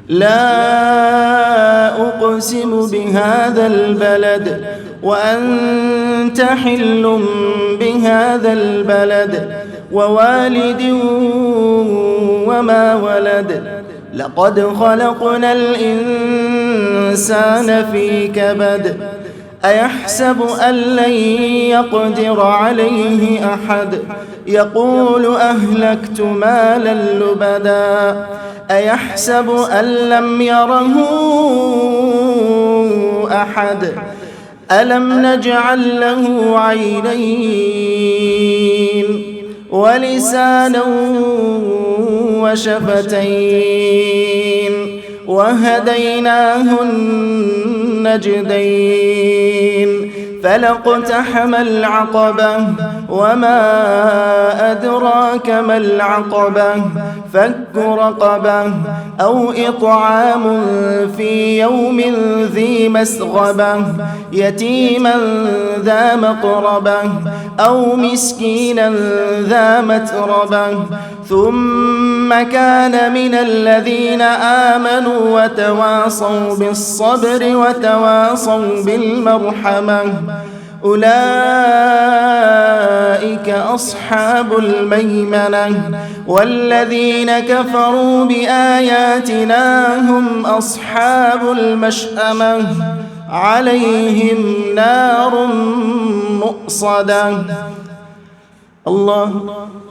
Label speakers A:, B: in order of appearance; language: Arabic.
A: لا أقسم بهذا البلد وأنت حل بهذا البلد ووالد وما ولد لقد خلقنا الإنسان في كبد أيحسب أن لن يقدر عليه أحد يقول أهلكت مالا لبدا أيحسب أن لم يره أحد ألم نجعل له عينين ولسانا وشفتين وهديناه النجدين فلاقتحم العقبة وما أدراك ما العقبة فك رقبة أو إطعام في يوم ذي مسغبة يتيما ذا مقربة أو مسكينا ذا متربة ثم كان من الذين آمنوا وتواصوا بالصبر وتواصوا بالمرحمة أولئك أصحاب الميمنة والذين كفروا بآياتنا هم أصحاب المشأمة عليهم نار مؤصدة. الله